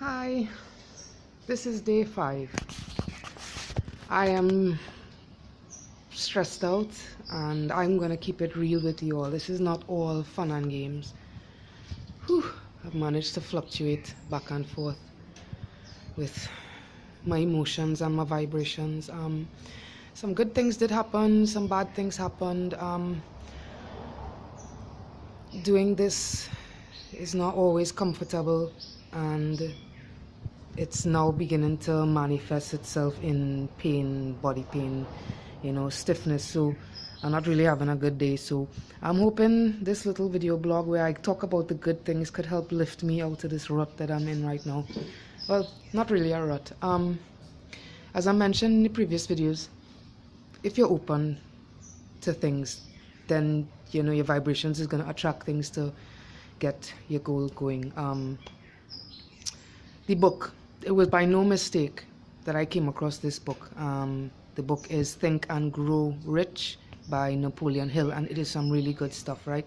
Hi, this is day 5. I am stressed out and I'm gonna keep it real with you all. This is not all fun and games. I've managed to fluctuate back and forth with my emotions and my vibrations. Some good things did happen, some bad things happened. Doing this is not always comfortable, and it's now beginning to manifest itself in pain, body pain, stiffness. So I'm not really having a good day. So I'm hoping this little video blog where I talk about the good things could help lift me out of this rut that I'm in right now. Well, not really a rut. As I mentioned in the previous videos, if you're open to things, then your vibrations is going to attract things to get your goal going. The book, it was by no mistake that I came across this book. The book is Think and Grow Rich by Napoleon Hill, and it is some really good stuff, right?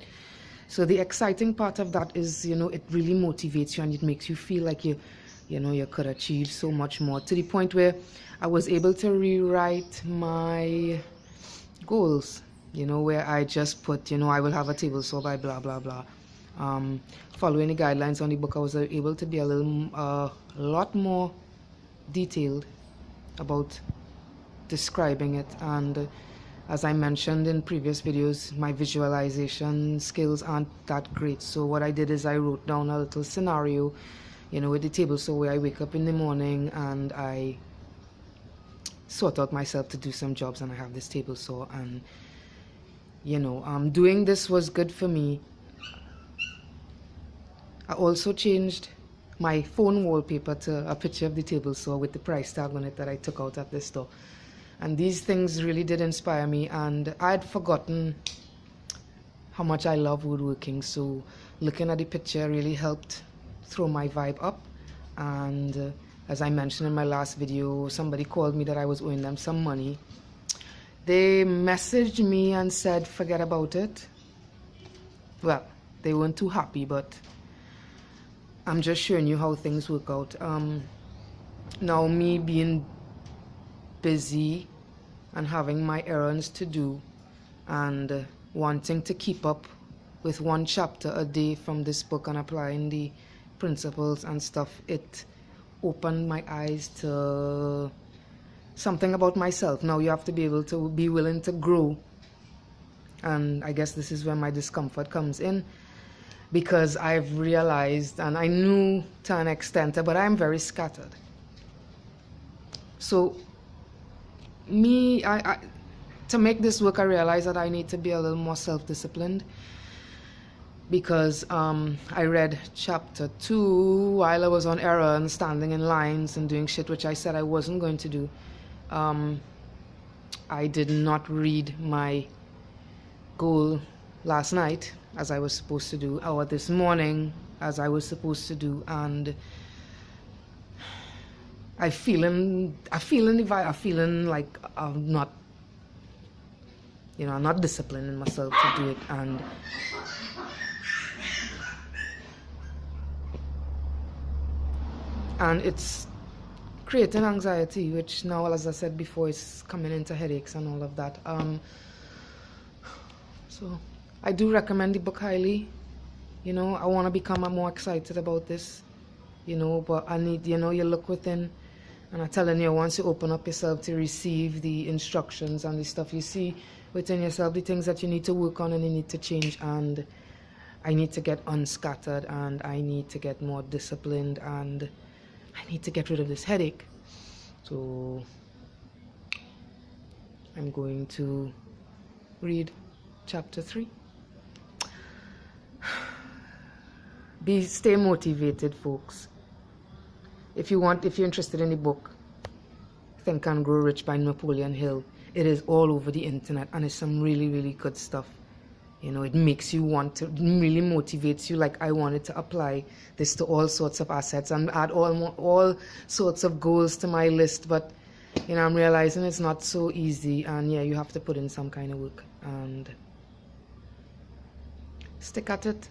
So the exciting part of that is, it really motivates you and it makes you feel like you could achieve so much more, to the point where I was able to rewrite my goals, where I just put, I will have a table saw by blah, blah, blah. Following the guidelines on the book, I was able to be a lot more detailed about describing it. And as I mentioned in previous videos, my visualization skills aren't that great. So what I did is I wrote down a little scenario, with the table saw, where I wake up in the morning and I sort out myself to do some jobs, and I have this table saw, and doing this was good for me. I also changed my phone wallpaper to a picture of the table saw with the price tag on it that I took out at the store. And these things really did inspire me, and I had forgotten how much I love woodworking. So looking at the picture really helped throw my vibe up. And as I mentioned in my last video, somebody called me that I was owing them some money. They messaged me and said, forget about it. Well, they weren't too happy, but I'm just showing you how things work out. Now, me being busy and having my errands to do and wanting to keep up with one chapter a day from this book and applying the principles and stuff, it opened my eyes to something about myself. Now you have to be able to be willing to grow, and I guess this is where my discomfort comes in, because I've realized, and I knew to an extent, but I'm very scattered. So to make this work, I realized that I need to be a little more self-disciplined, because I read chapter 2 while I was on errands, standing in lines and doing shit which I said I wasn't going to do. I did not read my goal last night as I was supposed to do, or this morning as I was supposed to do, and I'm feeling like I'm not disciplined in myself to do it, and it's creating anxiety, which now, as I said before, is coming into headaches and all of that. So I do recommend the book highly. I want to become more excited about this, but I need, you look within, and I'm telling you, once you open up yourself to receive the instructions and the stuff, you see within yourself the things that you need to work on and you need to change. And I need to get unscattered, and I need to get more disciplined, and I need to get rid of this headache. So I'm going to read chapter 3. Stay motivated, folks. If you're interested in the book Think and Grow Rich by Napoleon Hill, it is all over the internet, and it's some really, really good stuff. It makes you want to, really motivates you. Like, I wanted to apply this to all sorts of assets and add all sorts of goals to my list, but I'm realizing it's not so easy, and yeah, you have to put in some kind of work and stick at it.